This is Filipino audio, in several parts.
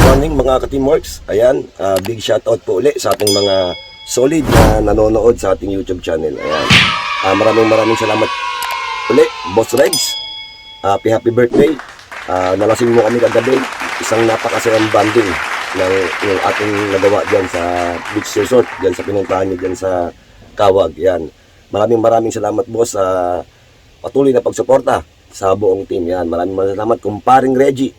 morning mga ka-teamworks. Ayan, big shoutout po ulit sa ating mga solid na nanonood sa ating YouTube channel. Ayan. Maraming salamat ulit, Boss Regs. Happy birthday. Nalasing mo kami kagabi. Isang napakasayang banding ng yung ating nagawa dyan sa beach resort, dyan sa pinuntahan nyo dyan sa Kawag. Yan. Maraming salamat, boss, sa patuloy na pagsuporta sa buong team. Yan. Maraming salamat, kumparing Reggie.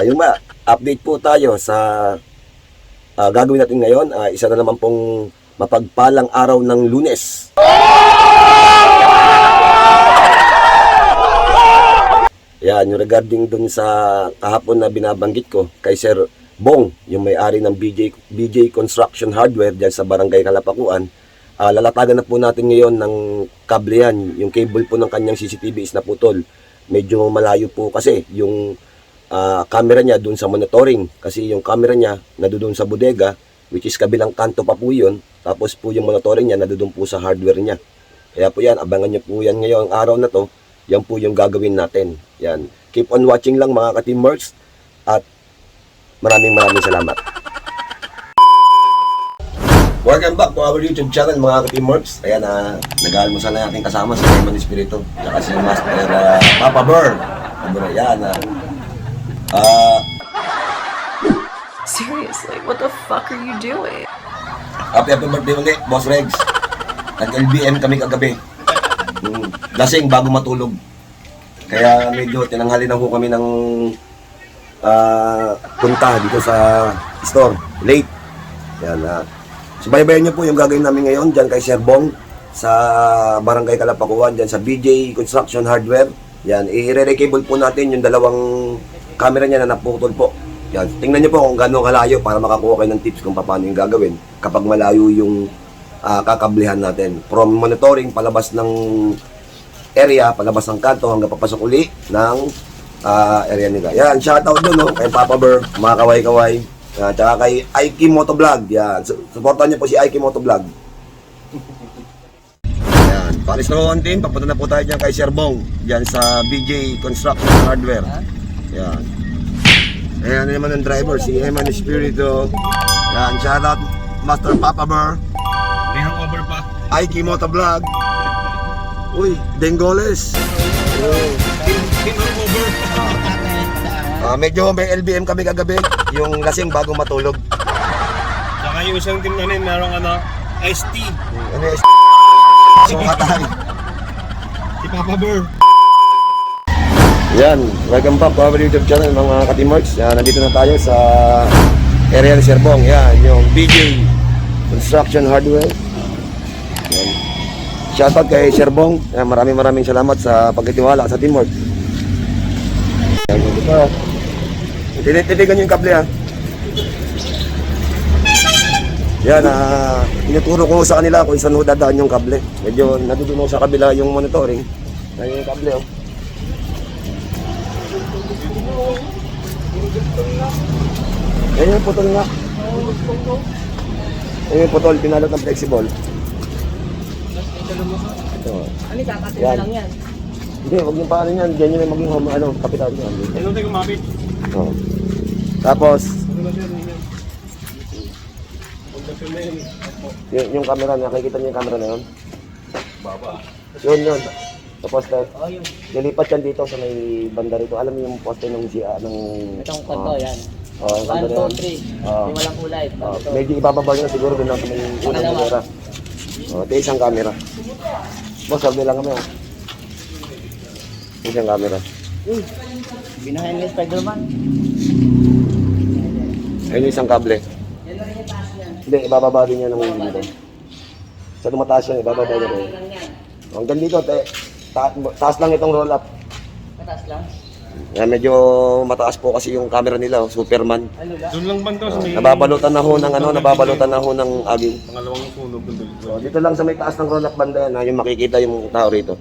Yung ba, update po tayo sa gagawin natin ngayon. Isa na naman pong mapagpalang araw ng Lunes. Yan, yung regarding dun sa kahapon na binabanggit ko kay Sir Bong, yung may-ari ng BJ Construction Hardware dyan sa Barangay Kalapakuan. Lalatagan na po natin ngayon ng kable yan. Yung cable po ng kanyang CCTV is naputol. Medyo malayo po kasi yung camera niya dun sa monitoring. Kasi yung camera niya nadudun sa bodega, which is kabilang kanto pa po yun. Tapos po yung monitoring niya nadudun po sa hardware niya. Kaya po yan, abangan nyo po yan ngayong araw na to. Yan po yung gagawin natin. Yan. Keep on watching lang mga ka-teamworks. At maraming salamat. Welcome back to our YouTube channel mga ka-teamworks. Ayan, nag-aalmusal na aking kasama si Simon Espiritu. Saka si Master Papa Burr. Ayan. Seriously, what the fuck are you doing? Happy birthday ulit, Boss Regs. Nag-LBM kami kagabi. Lasing bago matulog. Kaya medyo tinanghali na po kami ng punta dito sa store. Late. Yan. Subaybayan nyo po yung gagawin namin ngayon dyan kay Sir Bong sa Barangay Kalapakuan, dyan sa BJ Construction Hardware. Yan. I-re-recable po natin yung dalawang camera niya na naputol po. Yan. Tingnan nyo po kung gano'ng kalayo para makakuha kayo ng tips kung paano yung gagawin kapag malayo yung kakablehan natin. From monitoring, palabas ng area, palabas ng kanto hanggang papasok uli ng area nila. Yan, shoutout doon no, kay Papa Burr, mga kaway-kaway. Tsaka kay Aiki Motovlog. Yan, supportan niyo po si Aiki Motovlog. Yan, palis na po ang team. Papunta na po tayo dyan kay Sir Bong. Yan sa BJ Construction Hardware. Yan. Ayan naman ang driver, si Eman Espiritu. Yan, shoutout Master Papa Burr. May hangover pa. Aiki Motovlog. Uy, Dengoles. May hangover. Medyo may LBM kami kagabi. Yung lasing bago matulog. Saka yung isang team namin, merong iced tea. Ano yung sukatay. Si Papa Burr. Yan, welcome back to our YouTube channel mga ka-teamworks. Yan, nandito na tayo sa area ni Sir Bong. Yan, yung BJ Construction Hardware. Yan. Shoutout kay Sir Bong. Yan, maraming salamat sa pagtitiwala sa teamwork. Yan, dito. Tititigan nyo yung kable ha. Yan, tinuturo ko sa kanila kung saan dadaan yung kable. Medyo natutunog sa kabila yung monitoring. Yan yung kable oh. Yan yung putol nga. Yan yung putol, pinalot ng flexible. Ito. Ano, kakatin Yan. lang yan. Hindi, huwag yung paano yan. Diyan yung maging kapital nyo. Ano tayo kumapit? Oh. Tapos, yung camera, nakikita niyo yung camera na yun? Baba. Yun. Tapos, nilipat yan dito sa may banda rito. Alam niyo yung poste ng ng... Itong kanto, yan. Oh, 1, 2, 3. Oh. Yung walang kulay. Medyo ibababa nyo siguro doon lang sa may unang camera. Ito isang camera. Boss, sabi lang kami. Isang camera. Binahin ni Spider-Man. Ayun yung isang kable. Yan na rin yung taas yan. Hindi, ibababa din yan ng dito. Sa tumataas yan, ibababa din yan. Hanggang dito, taas lang itong roll up. Mataas lang. Yan, medyo mataas po kasi yung camera nila, Superman. Ano ba? Doon lang banda sa may... Nababalutan na ho ng aging. Pangalawang sunog doon. So, dito lang sa may taas ng roll up banda yan, yung makikita yung tao rito.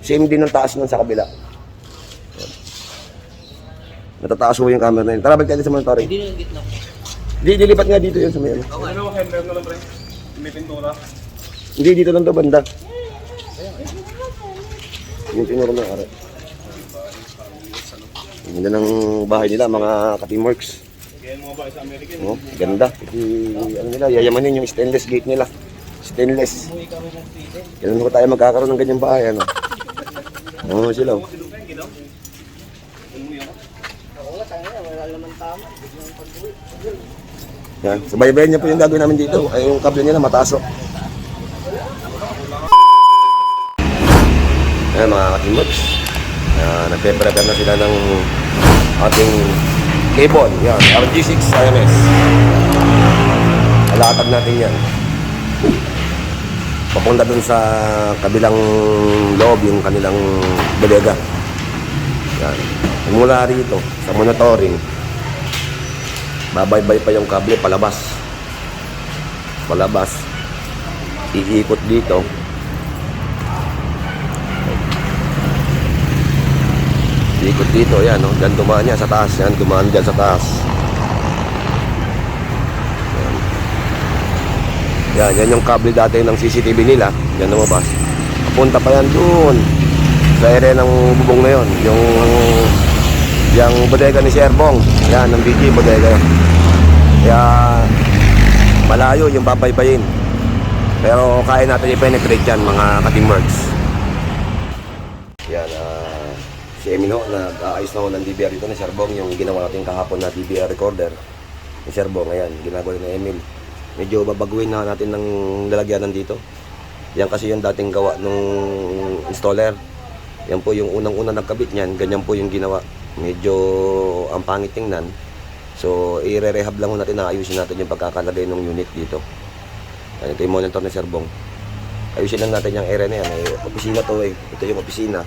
Same din ng taas nun sa kabila. Natataas ho yung camera na yun. Tara, balik tayo sa monitoring. Hindi na yung gitna. Hindi, dilipat nga dito yun sa may ano. Ano, handler na lang pre? May pintura. Hindi, dito lang to banda. Yung tinuro ng are. Ganda ng bahay nila, mga ka-teamworks. Yan mga bahay sa Amerika. Oh, ganda. Ano nila, yayamanin yung stainless gate nila. Stainless. Kailan ko tayo magkakaroon ng ganyang bahay, ano? Oo, sila. Oh. Wala naman tama. Yan, subaybayan niya po yung gagawin namin dito. Ay, yung kable nila mataso. Ayan mga ka-teamworks. Nagpe-prepare na sila ng ating cable. Yan, RG6 IMS. Alatag natin yan. Papunta dun sa kabilang loob yung kanilang bodega. Yan. Mula rito sa monitoring, babaybay pa yung kable palabas. Palabas. Iikot dito. Iikot dito, yan, no? Diyan dumaan niya sa taas. Yan, dumaan dyan sa taas. Yan yung kable dati ng CCTV nila. Yan lumabas. Papunta pa yan doon sa area ng bubong na yon. Yung bodega ni Sir Bong. Yan, ng BG bodega. Kaya malayo yung babaybayin. Pero kaya natin i-penetrate yan mga ka-teamworks. Yan, si Emino, nag-aayos na ho ng DVR dito ni Sir Bong. Yung ginawa natin kahapon na DVR recorder ni Sir Bong. Ayan, ginagawa ni Emil. Medyo babaguhin na natin ng lalagyanan dito. Yan kasi yung dating gawa nung installer. Yan po yung unang-unang nagkabit niyan. Ganyan po yung ginawa. Medyo ang pangit tingnan. So, i-rehab lang natin na ayusin natin yung pagkakalagay ng unit dito. Yan, ito yung monitor ni Sir Bong. Ayusin lang natin yung area na yan. Ay, opisina to eh. Ito yung opisina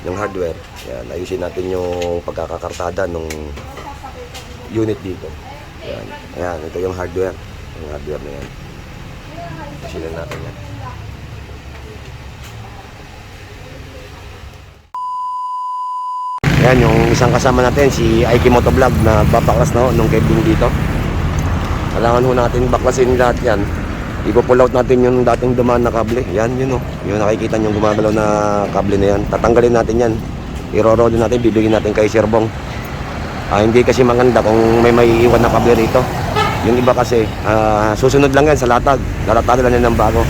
ng hardware. Yan, ayusin natin yung pagkakakartada ng unit dito. Yan, ayan, ito yung hardware. Yung hardware na yan. Ayusin lang natin yan. Yan, yung isang kasama natin, si Aiki Motovlog na babaklas na ho nung cabling dito. Kailangan ho natin baklasin lahat yan. I-pull out natin yung dating dumaan na kable. Yan, yun o. Yung nakikita nyo gumagalaw na kable na yan. Tatanggalin natin yan. I-roll natin, bibigyan natin kay Sir Bong. Hindi kasi maganda kung may iwan na kable rito. Yung iba kasi, susunod lang yan sa latag. Lalatagan lang yan ng bago.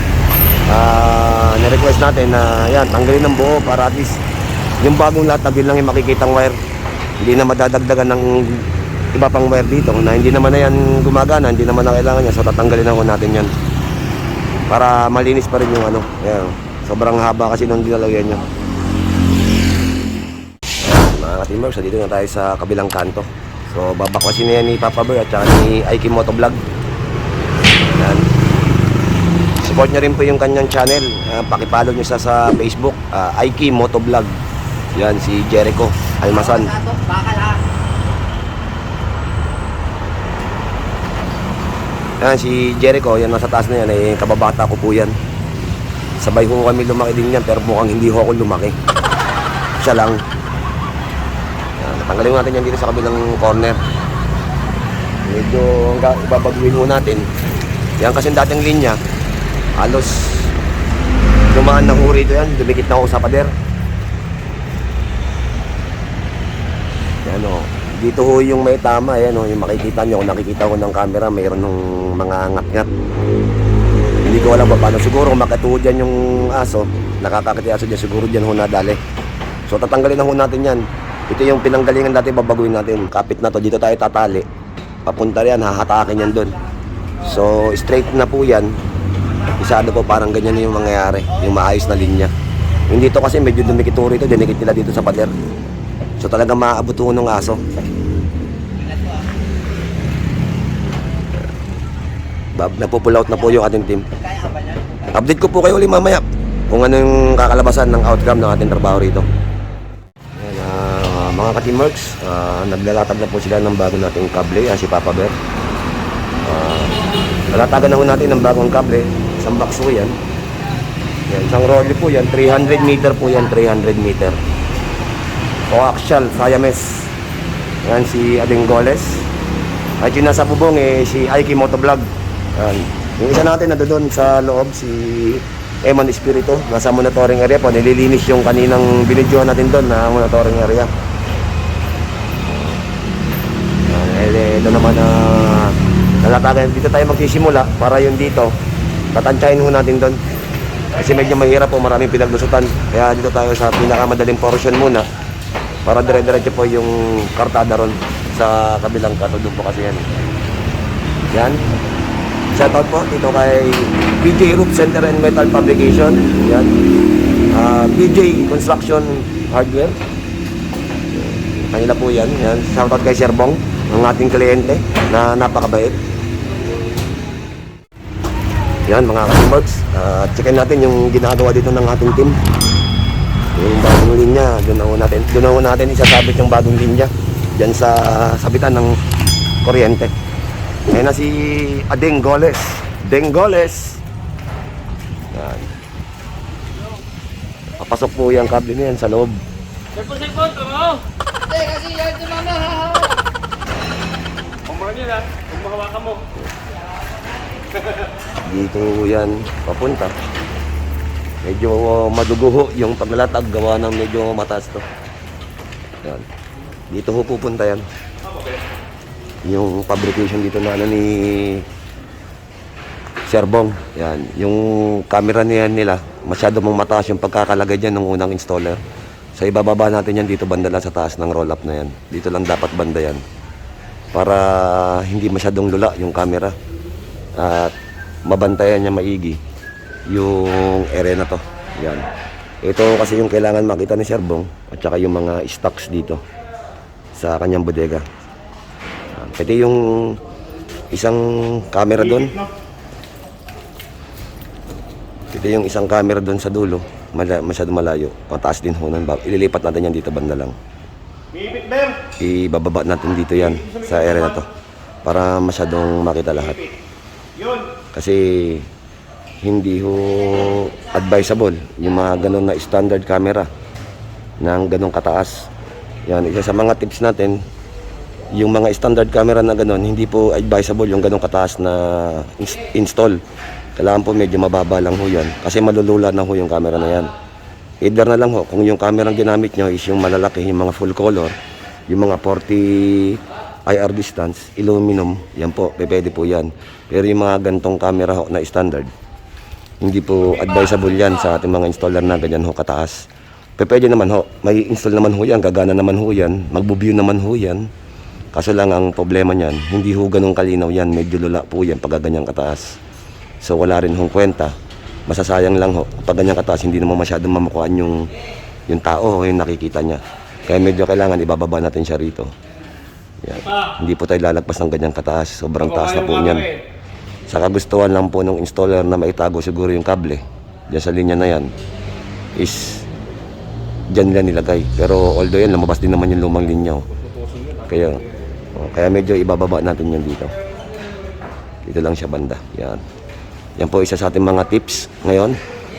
Nirequest natin na yan, tanggalin ng buo para at least yung bagong latag, yun lang yung makikitang wire. Hindi na madadagdagan ng iba pang wire dito na hindi naman na yan gumagana, hindi naman na kailangan yan. So tatanggalin ako natin yan para malinis pa rin yung ano. Ayan, sobrang haba kasi nung dinalagyan nyo. Ayan, mga ka-teamworks, so dito na tayo sa kabilang kanto. So babakwasin na yan ni Papa Bear at saka ni Aiki Motovlog. Ayan. Support nyo rin po yung kanyang channel. Pakipollow nyo siya sa Facebook, Aiki Motovlog. Yan, si Jericho Almasan. Yan, si Jericho, yan nasa taas na yan, eh, kababata ko po yan. Sabay ko kami lumaki din yan, pero mukhang hindi ko ako lumaki. Siya lang. Yan, natanggalin natin yan dito sa kabilang corner. Medyo ibabaguhin mo natin. Yan kasi dating linya, halos dumaan ng uri ito yan, dumikit na ako sa pader. Yan o, dito ho yung may tama, yan o, yung makikita nyo, kung nakikita ko ng camera, mayroon ng mga ngat-ngat. Hindi ko alam pa paano, siguro makatuhod yan yung aso, nakakakiti aso dyan, siguro dyan ho nadali. So tatanggalin na ho natin yan. Ito yung pinanggalingan natin, babaguhin natin. Kapit na to, dito tayo tatali. Papunta yan, hahatakin yan dun. So straight na po yan. Isado po parang ganyan yung mangyayari, yung maayos na linya. Yung dito kasi medyo dumikit ho rito, dinikit nila dito sa pader. So talagang maaabot ho ng aso. Napupull out na po yung ating team. Update ko po kayo ulit mamaya kung ano yung kakalabasan ng outcome ng ating trabaho rito. Ayan, mga ka-teamworks, naglalatag na po sila ng bago nating kable, si Papa Bear. Lalatagan na po natin ng bagong kable. Isang box po yan. Yan, isang rolly po yan, 300 meter po yan, 300 meter. Coaxial Siamese. Yan si Ading Goles. At yung nasa bubong si Aiki Motovlog. Yan. Yung isa natin na doon sa loob, si Eman Espiritu. Nasa monitoring area po. Nililinis yung kaninang binidyohan natin doon na monitoring area. Yan, ito naman na nalatagan. Dito tayo magsisimula para yung dito, tatantyahin ho natin doon. Kasi medyo mahirap po, maraming pinaglusutan. Kaya dito tayo sa pinakamadaling portion muna para dire-diretso po yung kartada ron sa kabilang katulog po kasi yan. Yan. Shoutout po dito kay BJ Roof Center and Metal Fabrication. Yan. BJ Construction Hardware. Kanila po yan. Yan. Shoutout kay Sir Bong, ang ating kliyente na napakabait. Yan mga ka-teamworks, checkin natin yung ginagawa dito ng ating team. Yung bagong linya, doon na natin isasabit yung bagong linya dyan sa sabitan ng kuryente. Ngayon na si Adeng Goles. Deng Goles. Yan. Papasok po yung kable niyan sa loob. Sipon, tama. Hindi, kasi yan ito mama hahawa. Kumura niya na, kung mahawakan mo. Dito yan papunta. Medyo maduguho yung paglalatag, gawa ng medyo mataas to. Yan. Dito ho pupunta yan. Yung fabrication dito na ano ni Sir Bong. Yan. Yung camera niyan nila, masyado mong mataas yung pagkakalagay dyan ng unang installer. So ibababa natin yan dito banda lang sa taas ng roll up na yan. Dito lang dapat banda yan. Para hindi masyadong lula yung camera. At mabantayan niya maigi yung area na to. Yan. Ito kasi yung kailangan makita ni Sir Bong at saka yung mga stocks dito sa kanyang bodega. Yan. Pwede yung isang camera doon. Pwede yung isang camera doon sa dulo. Masyado malayo. Mataas din ho nun. Ililipat natin yan dito banda lang. Ibababa natin dito yan sa area na to para masyadong makita lahat. Kasi hindi ho advisable yung mga ganun na standard camera ng ganun kataas. Yan, isa sa mga tips natin, yung mga standard camera na ganun, hindi po advisable yung ganun kataas na install. Kailangan po medyo mababa lang ho yan kasi malulula na ho yung camera na yan. Either na lang ho, kung yung camera ang ginamit nyo is yung malalaki, yung mga full color, yung mga 40 IR distance, aluminum, yan po, pwede po yan. Pero yung mga gantong camera ho na standard, hindi po advisable yan sa ating mga installer na ganyan ho kataas. Pwede naman ho, may install naman ho yan, gagana naman ho yan, magbo-view naman ho yan. Kaso lang ang problema niyan, hindi ho ganong kalinaw yan, medyo lula po yan pag ganyan kataas. So wala rin hong kwenta, masasayang lang ho, pag ganyan kataas, hindi naman masyadong mamukuhaan yung tao o yung nakikita niya. Kaya medyo kailangan ibababa natin siya rito. Yan. Hindi po tayo lalagpas ng ganyang kataas. Sobrang taas na po niyan. Sa kagustuhan lang po ng installer na maitago siguro yung kable diyan sa linya na yan is diyan nila nilagay. Pero although yan, lumabas din naman yung lumang linya. Kaya medyo ibababa natin yan dito. Dito lang siya banda. Yan. Yan po isa sa ating mga tips ngayon.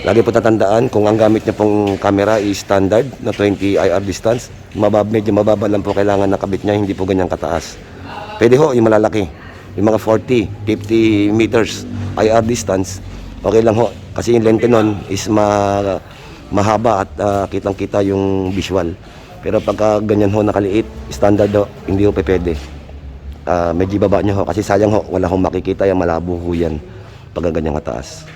Lagi po tatandaan kung ang gamit niya pong camera is standard na 20 IR distance, medyo mababa lang po kailangan nakabit niya, hindi po ganyang kataas. Pwede ho yung malalaki, yung mga 40, 50 meters IR distance, okay lang ho. Kasi yung lente nun is mahaba at kitang-kita yung visual. Pero pagka ganyan ho nakaliit, standard ho, hindi ho pwede. Medyo baba niyo ho kasi sayang ho, wala hong makikita, yung malabo ho yan pagka ganyang kataas.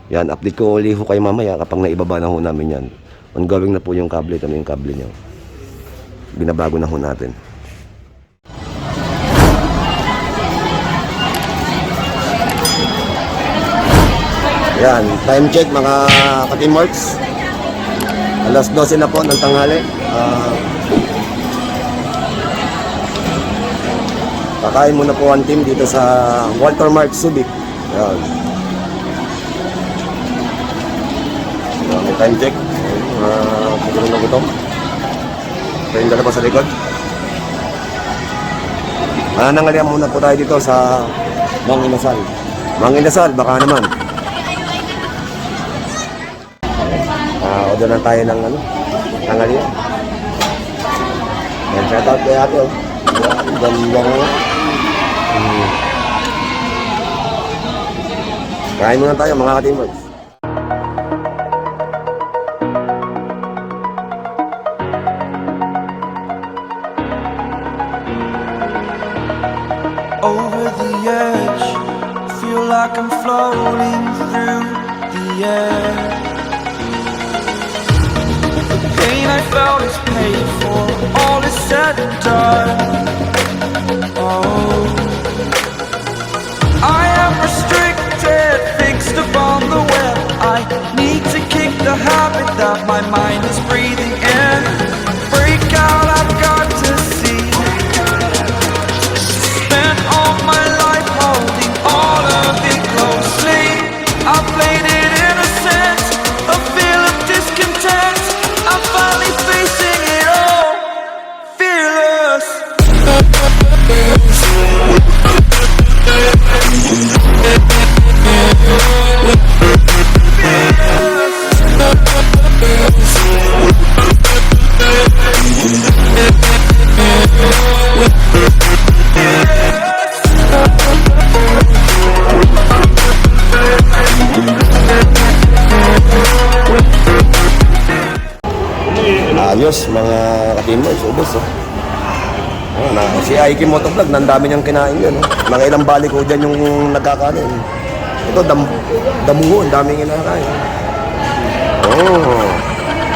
Yan, update ko ulit ho kayo mamaya kapag naibaba na ho namin yan. Ongoing na po yung kable. Ito na yung kable nyo. Binabago na ho natin. Yan, time check mga ka-teamworks. Alas 12 na po ng tanghali. Kakain muna po ang team dito sa Walter Mart Subic. Yan. Time check. Pagkaroon na gutom. Ito yung dalawa sa likod. Nanangalian muna po tayo dito sa Mang Inasal. Mang Inasal, baka naman. Order na tayo ng tangalian. Yan, shoutout kay ate. Ganda nga. Kain muna tayo mga ka-teamworks. feel like I'm floating through the air. The pain I felt is paid for, all is said and done. Oh, I am restricted, fixed upon the web. I need to kick the habit that my mind is breathing in. Break out, I've got to see. Spent all my life holding all of it closely. I played it innocent, a feel of discontent. I'm finally facing it all, fearless. Ayos mga ka-teamers, ubos oh. Si Aiki Motovlog, nandami niyang kinain yun. Oh. Mga ilang balik ko dyan yung nagkakanin. Ito, damuho, ang daming kinakain. Oh,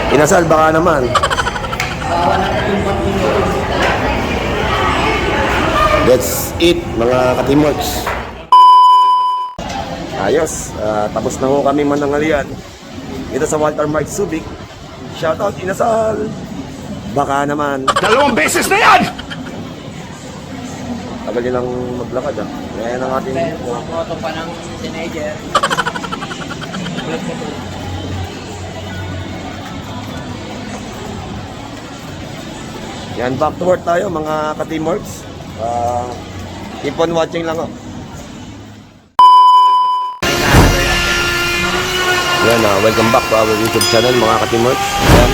inasal baka naman. That's it mga ka-teamworks. Ayos, tapos na ho kami manangalian. Ito sa Walter Mark Subic. Shoutout, inasal. Baka naman. 2 beses na yan! Tagal nilang maglakad ah. Ngayon ang ating... Photo pa ng teenager. Yan, back to work tayo mga ka-teamworks. Keep on watching lang oh. Yan, welcome back to our YouTube channel mga ka-teamworks. Yan,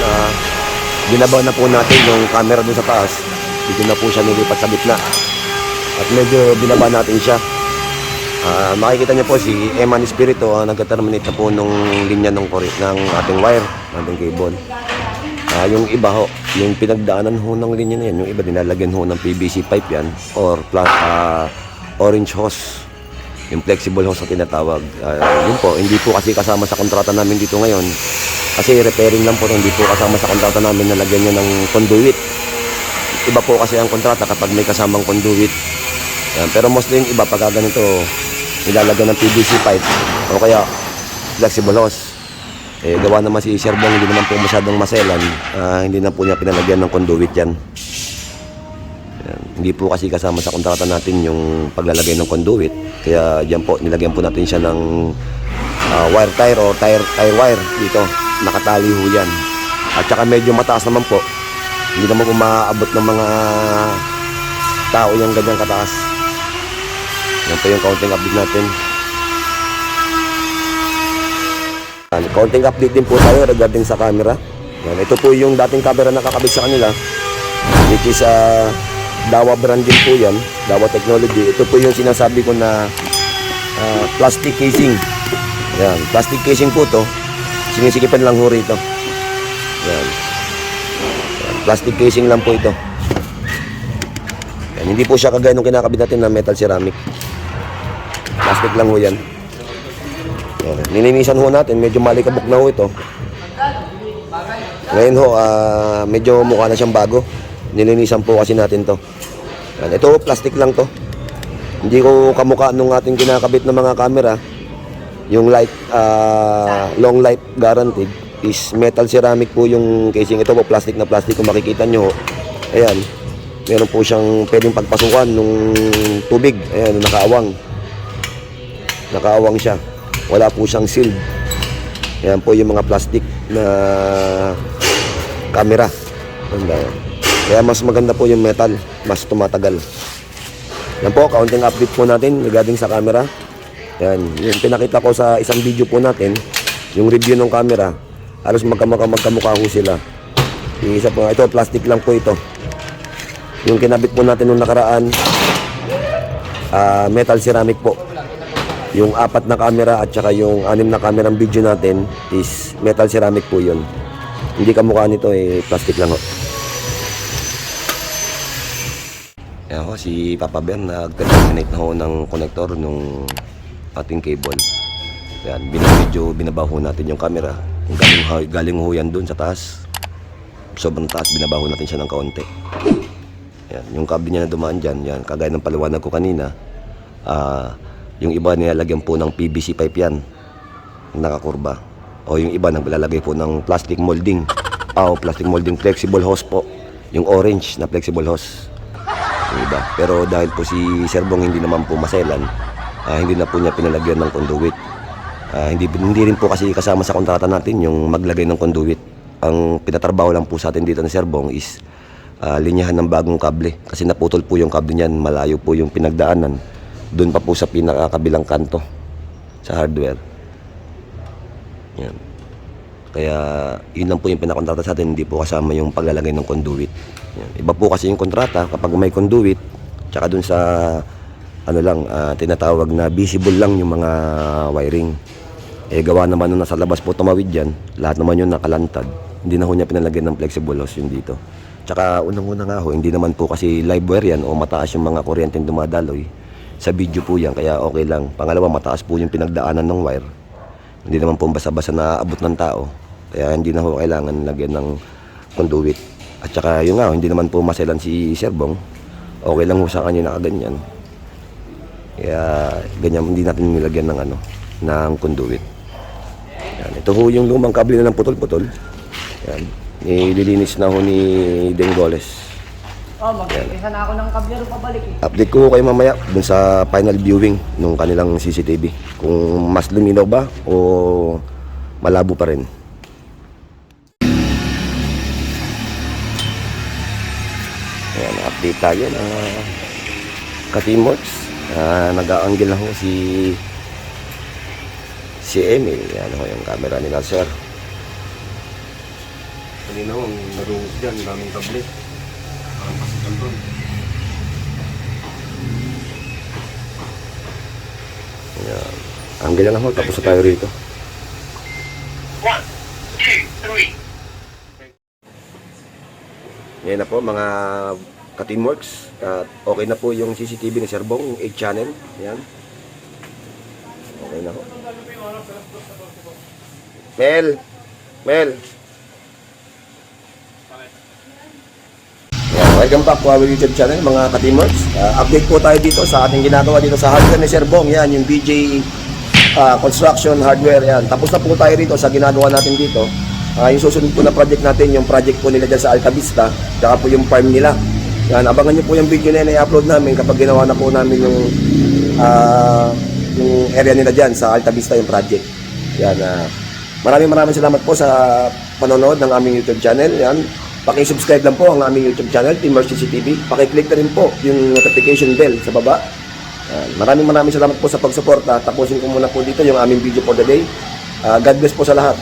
ginabaw na po natin yung camera dun sa taas. Dito na po siya nilipat sa gitna. At medyo binaba natin siya. Makikita niyo po si Eman Espiritu nagka-terminate na po nung linya ng ating wire, ating cable. Yung iba ho, yung pinagdaanan ho ng linya na yan, yung iba dinalagyan ho ng PVC pipe yan or orange hose. Yung flexible hose na tinatawag. Yun po, hindi po kasi kasama sa kontrata namin dito ngayon. Kasi repairing lang po, hindi po kasama sa kontrata namin na lagyan niya ng conduit. Iba po kasi ang kontrata kapag may kasamang conduit. Yan. Pero mostly yung iba, pagka ganito, nilalagyan ng PVC pipe o kaya flexible hose. Gawa naman si Sir Bong, hindi naman po masyadong maselan. Hindi na po niya pinalagyan ng conduit yan. Yan. Hindi po kasi kasama sa kontrata natin yung paglalagay ng conduit. Kaya yan po, nilagyan po natin siya ng wire tire o tire wire dito. Nakatali ho yan. At saka medyo mataas naman po. Hindi naman umaabot ng mga tao yung ganyang kataas. Yan po yung counting update natin. Counting update din po tayo regarding sa camera. Yan, ito po yung dating camera na kakabit sa kanila, which is Dawa brand din po yan, Dawa Technology. Ito po yung sinasabi ko na plastic casing. Yan, plastic casing po to. Sinisikipan lang ho rito. Yan. Plastic casing lang po ito. Yan, hindi po siya kagaya nung kinakabit natin na metal ceramic. Plastic lang ho yan. Yan. Nilinisan ho natin, medyo malikabok na ho ito. Ngayon ho, medyo mukha na siyang bago. Nilinisan po kasi natin to. Yan. Ito plastic lang to. Hindi ko kamukha nung ating kinakabit na mga camera. Yung light, long light guaranteed is metal ceramic po yung casing. Ito po plastic na plastic kung makikita nyo. Ayan, meron po siyang pwedeng pagpasukan nung tubig. Ayan, nakaawang siya. Wala po siyang seal. Ayan po yung mga plastic na camera. Kaya mas maganda po yung metal, mas tumatagal. Yan po, counting update po natin regarding sa camera. Yan, yung pinakita ko sa isang video po natin, yung review ng camera, halos magkamukha ho sila. Yung isa po, ito plastic lang po ito. Yung kinabit po natin nung nakaraan, metal ceramic po. Yung 4 na camera at saka yung 6 na camera video natin is metal ceramic po yun. Hindi kamukha nito, plastic lang ho. Yan ho, si Papa Ben nag-terminate na ho ng connector nung ating cable. Yan, medyo binabaho natin yung camera. Kung galing ho yan dun sa taas, sobrang taas, binabaho natin siya ng kaunti. Yan, yung kable niya na dumaan dyan, yan, kagaya ng paliwanag ko kanina, yung iba nilalagyan po ng PVC pipe yan, nakakurba. O yung iba naglalagay po ng plastic molding. Plastic molding flexible hose po. Yung orange na flexible hose. Yung iba. Pero dahil po si Sir Bong hindi naman po maselan, hindi na po niya pinalagyan ng conduit. Hindi rin po kasi kasama sa kontrata natin yung maglagay ng conduit. Ang pinatrabaho lang po sa atin dito ni Sir Bong is linyahan ng bagong kable. Kasi naputol po yung kable niyan, malayo po yung pinagdaanan. Doon pa po sa pinakakabilang kanto sa hardware. Yan. Kaya yun lang po yung pinakontrata sa atin, hindi po kasama yung paglalagay ng conduit. Yan. Iba po kasi yung kontrata kapag may conduit, tsaka dun sa tinatawag na visible lang yung mga wiring. Gawa naman nung nasa labas po tumawid yan, lahat naman yun nakalantad. Hindi na ho niya pinalagyan ng flexible hose yun dito. Tsaka unang-una nga ho, hindi naman po kasi live wire yan o mataas yung mga kuryenteng dumadaloy. Sa video po yan, kaya okay lang. Pangalawa, mataas po yung pinagdaanan ng wire. Hindi naman po basa-basa na abot ng tao. Kaya hindi na ho kailangan lagyan ng conduit. At saka yun nga, hindi naman po maselan si Sir Bong. Okay lang ho sa kanya nakaganyan. Kaya ganyan, hindi natin nilagyan ng ng conduit. Yan. Ito ho yung lumang kable na ng putol-putol. Yan. Nililinis na ho ni Dengoles. Mag-isa na ako ng kablero pabalik eh. Update ko kayo mamaya dun sa final viewing ng kanilang CCTV. Kung mas luminaw ba o malabo pa rin. Ayan, update tayo na ka-teamworks. Nag-aanggil na ho si Emil. Yan ho yung camera nila, sir. Kanina ho, narungos dyan, daming kable. Pasikan doon. Ayan. Anggil na ho, tapos na tayo rito. 1, 2, 3. Yan na po mga ka-teamworks. Okay na po yung CCTV ni Sir Bong, yung 8 channel. Yan. Okay na po. Mel. Welcome back to our YouTube channel mga ka-teamworks. Update po tayo dito sa ating ginagawa dito sa hardware ni Sir Bong. Yan, yung BJ Construction Hardware. Yan. Tapos na po tayo rito sa ginagawa natin dito. Yung susunod po na project natin, yung project po nila dyan sa Alta Vista, tsaka po yung farm nila. Yan, abangan nyo po yung video na yan, i-upload namin kapag ginawa na po namin yung area nila dyan sa Alta Vista, yung project. Yan, maraming salamat po sa panonood ng aming YouTube channel. Yan. Paki-subscribe lang po ang aming YouTube channel, Teamworks CCTV. Paki-click na rin po yung notification bell sa baba. Maraming salamat po sa pagsuporta. Tapusin ko muna po dito yung aming video for the day. God bless po sa lahat.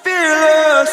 Fearless.